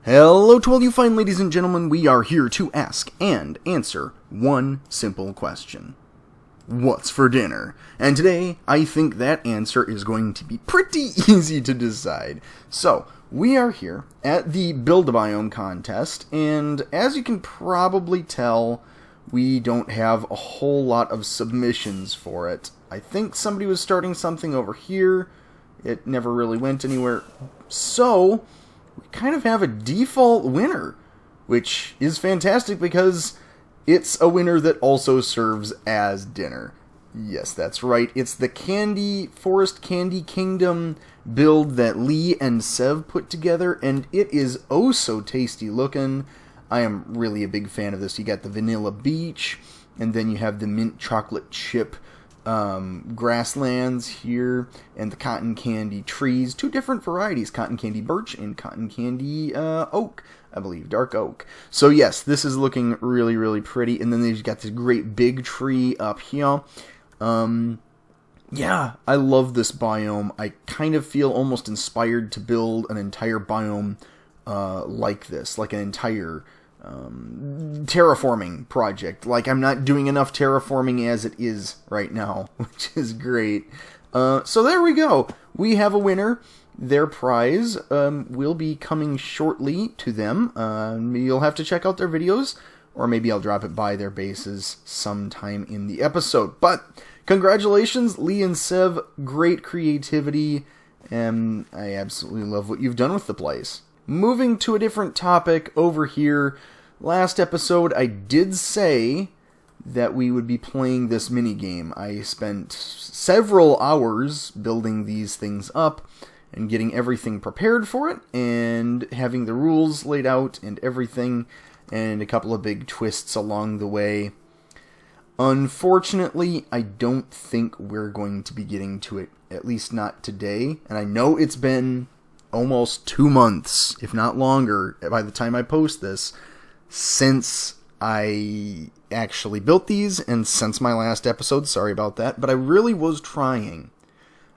Hello to all you fine ladies and gentlemen, we are here to ask and answer one simple question. What's for dinner? And today, I think that answer is going to be pretty easy to decide. So, we are here at the Build-A-Biome contest, and as you can probably tell, we don't have a whole lot of submissions for it. I think somebody was starting something over here. It never really went anywhere. So, we kind of have a default winner, which is fantastic because it's a winner that also serves as dinner. Yes, that's right. It's the Forest Candy Kingdom build that Lee and Sev put together, and it is oh so tasty looking. I am really a big fan of this. You got the Vanilla Beach, and then you have the Mint Chocolate Chip grasslands here, and the cotton candy trees, two different varieties, cotton candy birch and cotton candy oak, I believe, dark oak. So yes, this is looking really, really pretty, and then they've got this great big tree up here. Yeah, I love this biome. I kind of feel almost inspired to build an entire biome like this, like an entire terraforming project. Like, I'm not doing enough terraforming as it is right now, which is great. So there we go. We have a winner. Their prize will be coming shortly to them. You'll have to check out their videos, or maybe I'll drop it by their bases sometime in the episode. But congratulations, Lee and Sev. Great creativity, and I absolutely love what you've done with the place. Moving to a different topic over here. Last episode, I did say that we would be playing this minigame. I spent several hours building these things up and getting everything prepared for it and having the rules laid out and everything, and a couple of big twists along the way. Unfortunately, I don't think we're going to be getting to it, at least not today. And I know it's been almost 2 months, if not longer, by the time I post this, since I actually built these, and since my last episode. Sorry about that, but I really was trying.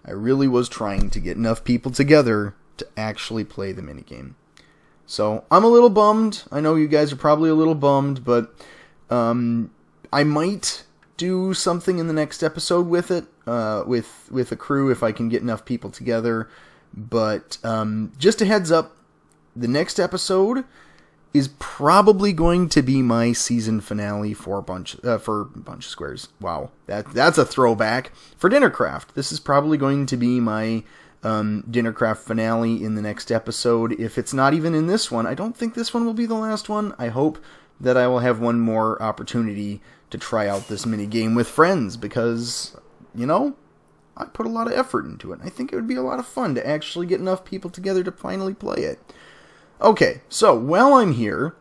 To get enough people together to actually play the minigame. So, I'm a little bummed. I know you guys are probably a little bummed, but I might do something in the next episode with it, with a crew, if I can get enough people together. But just a heads up, the next episode is probably going to be my season finale for Bunch of Squares. Wow, that's a throwback. For DINNERCRAFT, this is probably going to be my DINNERCRAFT finale in the next episode. If it's not even in this one, I don't think this one will be the last one. I hope that I will have one more opportunity to try out this mini game with friends, because, you know, I put a lot of effort into it. I think it would be a lot of fun to actually get enough people together to finally play it. Okay, so while I'm here,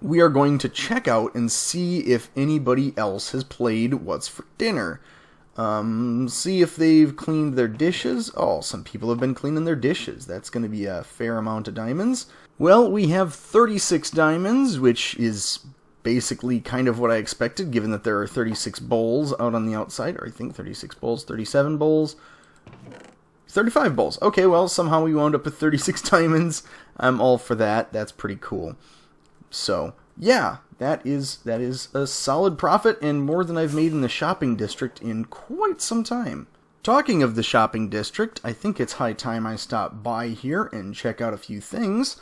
we are going to check out and see if anybody else has played What's for Dinner. See if they've cleaned their dishes. Oh, some people have been cleaning their dishes. That's going to be a fair amount of diamonds. Well, we have 36 diamonds, which is basically kind of what I expected, given that there are 36 bowls out on the outside. Or I think 36 bowls, 37 bowls, 35 bowls. Okay, well, somehow we wound up with 36 diamonds. I'm all for that. That's pretty cool. So, yeah, that is a solid profit, and more than I've made in the shopping district in quite some time. Talking of the shopping district, I think it's high time I stop by here and check out a few things.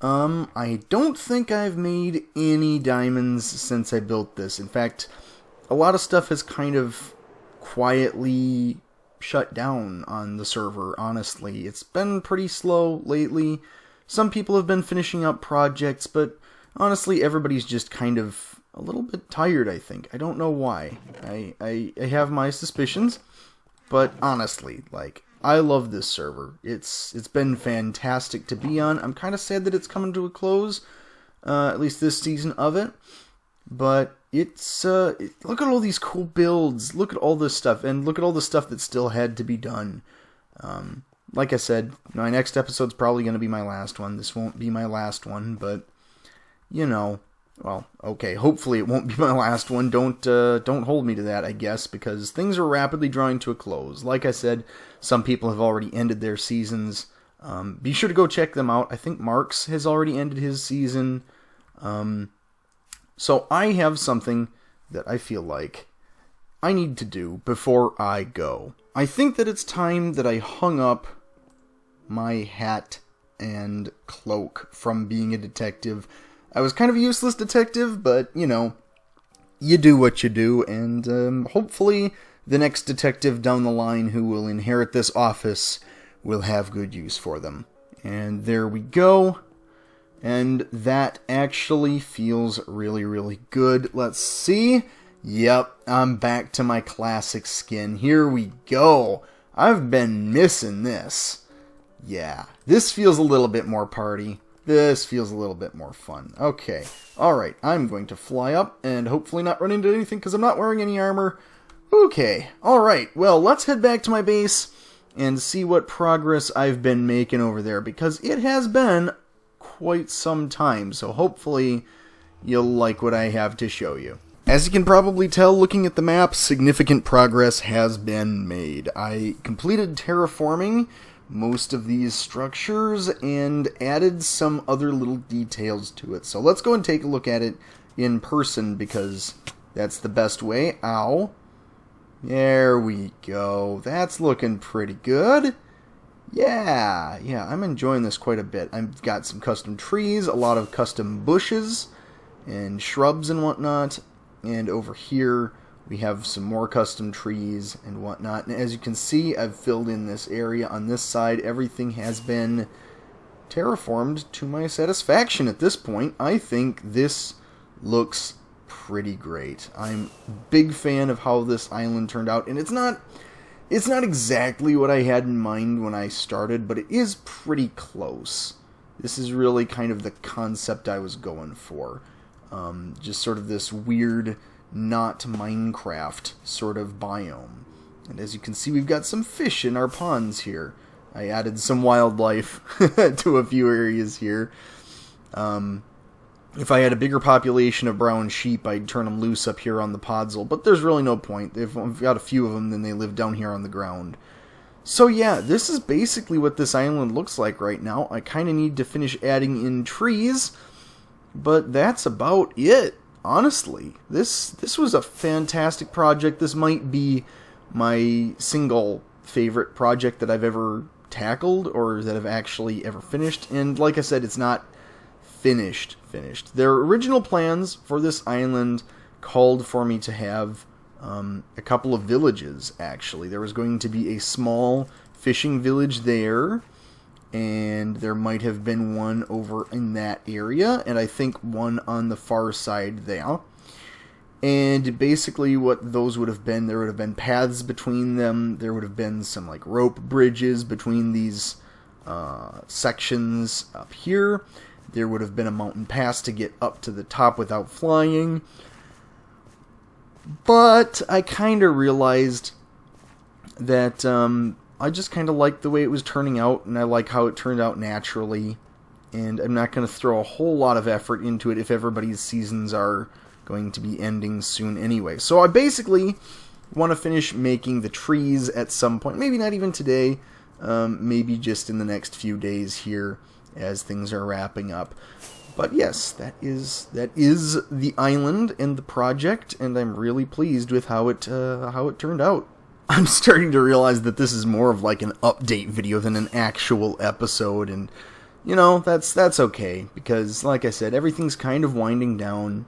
I don't think I've made any diamonds since I built this. In fact, a lot of stuff has kind of quietly shut down on the server, honestly. It's been pretty slow lately. Some people have been finishing up projects, but honestly, everybody's just kind of a little bit tired, I think. I don't know why. I have my suspicions, but honestly, like, I love this server. It's been fantastic to be on. I'm kind of sad that it's coming to a close, at least this season of it. But it's look at all these cool builds. Look at all this stuff, and look at all the stuff that still had to be done. Like I said, my next episode's probably going to be my last one. This won't be my last one, but you know, well, okay. Hopefully, it won't be my last one. Don't hold me to that, I guess, because things are rapidly drawing to a close. Like I said, some people have already ended their seasons. Be sure to go check them out. I think Mark's has already ended his season. So I have something that I feel like I need to do before I go. I think that it's time that I hung up my hat and cloak from being a detective. I was kind of a useless detective, but, you know, you do what you do, and hopefully the next detective down the line who will inherit this office will have good use for them. And there we go. And that actually feels really, really good. Let's see. Yep, I'm back to my classic skin. Here we go. I've been missing this. Yeah, this feels a little bit more party. This feels a little bit more fun. Okay, alright, I'm going to fly up and hopefully not run into anything because I'm not wearing any armor. Okay, alright, well, let's head back to my base and see what progress I've been making over there, because it has been quite some time, so hopefully you'll like what I have to show you. As you can probably tell looking at the map, significant progress has been made. I completed terraforming most of these structures and added some other little details to it. So let's go and take a look at it in person, because that's the best way. Ow. There we go. That's looking pretty good. Yeah, I'm enjoying this quite a bit. I've got some custom trees, a lot of custom bushes and shrubs and whatnot. And over here, we have some more custom trees and whatnot. And as you can see, I've filled in this area on this side. Everything has been terraformed to my satisfaction at this point. I think this looks pretty great. I'm a big fan of how this island turned out. And it's not exactly what I had in mind when I started, but it is pretty close. This is really kind of the concept I was going for. Just sort of this weird, not Minecraft sort of biome. And as you can see, we've got some fish in our ponds here. I added some wildlife to a few areas here. If I had a bigger population of brown sheep, I'd turn them loose up here on the podzol, but there's really no point. If I've got a few of them, then they live down here on the ground. So yeah, this is basically what this island looks like right now. I kind of need to finish adding in trees, but that's about it, honestly. This was a fantastic project. This might be my single favorite project that I've ever tackled, or that I've actually ever finished. And like I said, it's not finished. Their original plans for this island called for me to have a couple of villages, actually. There was going to be a small fishing village there, and there might have been one over in that area, and I think one on the far side there. And basically what those would have been, there would have been paths between them, there would have been some like rope bridges between these sections up here. There would have been a mountain pass to get up to the top without flying. But I kind of realized that I just kind of liked the way it was turning out, and I like how it turned out naturally. And I'm not going to throw a whole lot of effort into it if everybody's seasons are going to be ending soon anyway. So I basically want to finish making the trees at some point. Maybe not even today. Maybe just in the next few days here, as things are wrapping up. But yes, that is the island and the project, and I'm really pleased with how it turned out. I'm starting to realize that this is more of like an update video than an actual episode, and you know, that's okay, because like I said, everything's kind of winding down.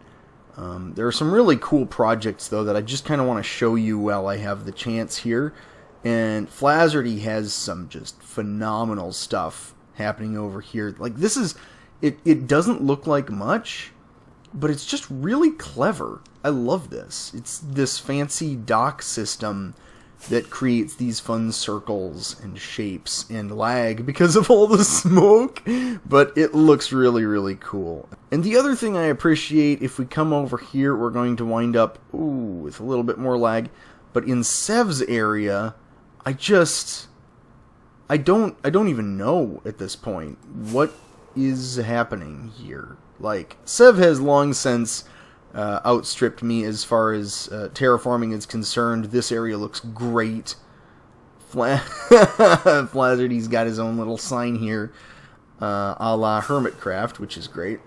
There are some really cool projects though that I just kind of want to show you while I have the chance here. And Flazzardy has some just phenomenal stuff happening over here. Like, this is, it doesn't look like much, but it's just really clever. I love this. It's this fancy dock system that creates these fun circles and shapes and lag because of all the smoke, but it looks really, really cool. And the other thing I appreciate, if we come over here, we're going to wind up, with a little bit more lag, but in Sev's area, I don't even know at this point what is happening here. Like, Sev has long since outstripped me as far as terraforming is concerned. This area looks great. Flaherty's got his own little sign here, a la Hermitcraft, which is great.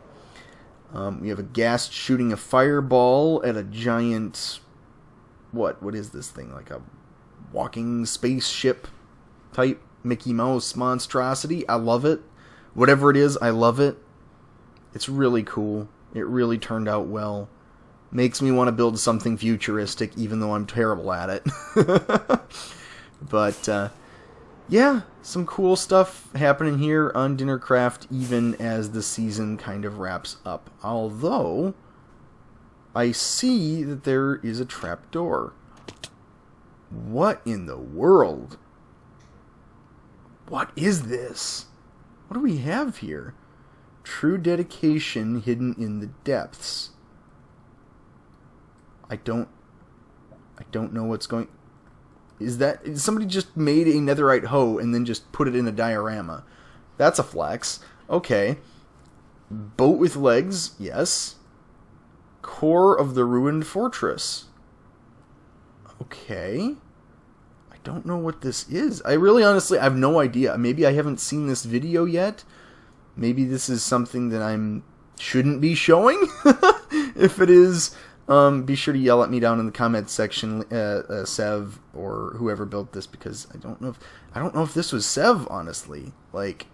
We have a ghast shooting a fireball at a giant... What is this thing? Like a walking spaceship type Mickey Mouse monstrosity. I love it. Whatever it is, I love it. It's really cool. It really turned out well. Makes me want to build something futuristic, even though I'm terrible at it. But, yeah, some cool stuff happening here on DINNERCRAFT, even as the season kind of wraps up. Although, I see that there is a trapdoor. What in the world? What is this? What do we have here? True dedication hidden in the depths. I don't know what's going... Somebody just made a netherite hoe and then just put it in a diorama. That's a flex. Okay. Boat with legs, yes. Core of the ruined fortress. Okay. I don't know what this is. I really honestly have no idea. Maybe I haven't seen this video yet. Maybe this is something that I shouldn't be showing. If it is, be sure to yell at me down in the comments section, Sev or whoever built this, because I don't know if this was Sev, honestly. Like,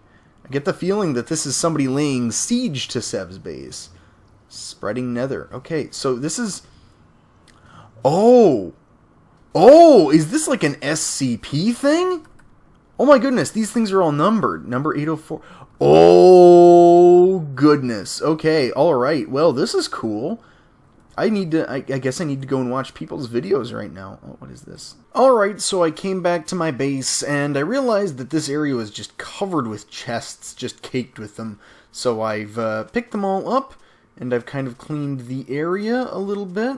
I get the feeling that this is somebody laying siege to Sev's base. Spreading nether. Okay, so this is... Oh, is this like an SCP thing? Oh my goodness, these things are all numbered. Number 804. Oh, goodness. Okay, alright. Well, this is cool. I guess I need to go and watch people's videos right now. Oh, what is this? Alright, so I came back to my base, and I realized that this area was just covered with chests, just caked with them. So I've picked them all up, and I've kind of cleaned the area a little bit.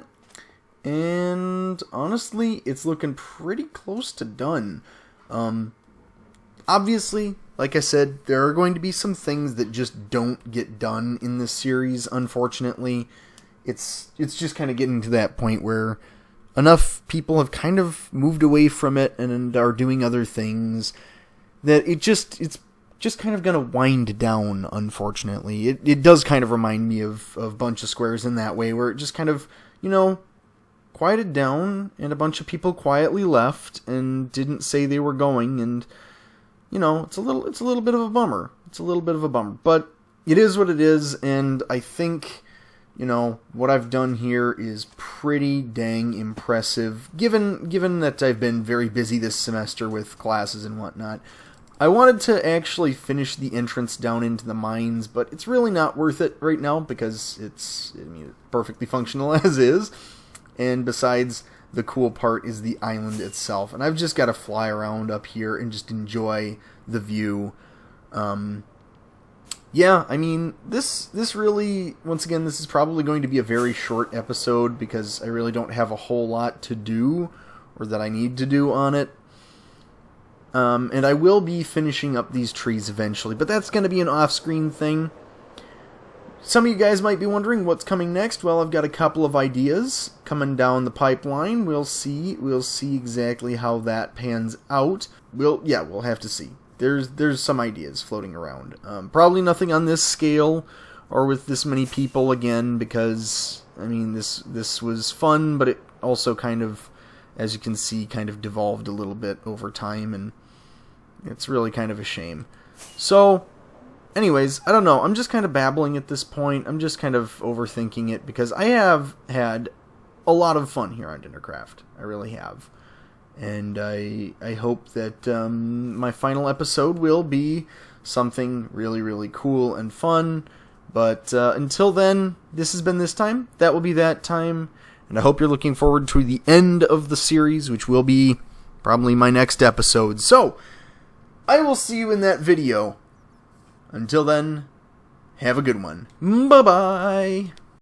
And honestly, it's looking pretty close to done. Obviously, like I said, there are going to be some things that just don't get done in this series, unfortunately. It's just kind of getting to that point where enough people have kind of moved away from it and are doing other things that it's just kind of going to wind down, unfortunately. It does kind of remind me of Bunch of Squares in that way, where it just kind of, quieted down, and a bunch of people quietly left and didn't say they were going, and it's a little bit of a bummer. It's a little bit of a bummer, but it is what it is, and I think what I've done here is pretty dang impressive, given that I've been very busy this semester with classes and whatnot. I wanted to actually finish the entrance down into the mines, but it's really not worth it right now because it's perfectly functional as is. And besides, the cool part is the island itself. And I've just got to fly around up here and just enjoy the view. Yeah, I mean, this really, once again, this is probably going to be a very short episode because I really don't have a whole lot to do or that I need to do on it. And I will be finishing up these trees eventually, but that's going to be an off-screen thing. Some of you guys might be wondering what's coming next. Well, I've got a couple of ideas coming down the pipeline. We'll see exactly how that pans out. We'll have to see. There's some ideas floating around. Probably nothing on this scale or with this many people again, because I mean this was fun, but it also kind of, as you can see, kind of devolved a little bit over time, and it's really kind of a shame. So, anyways, I don't know. I'm just kind of babbling at this point. I'm just kind of overthinking it because I have had a lot of fun here on DINNERCRAFT. I really have. And I hope that my final episode will be something really, really cool and fun. But until then, this has been this time. That will be that time. And I hope you're looking forward to the end of the series, which will be probably my next episode. So, I will see you in that video. Until then, have a good one. Bye-bye.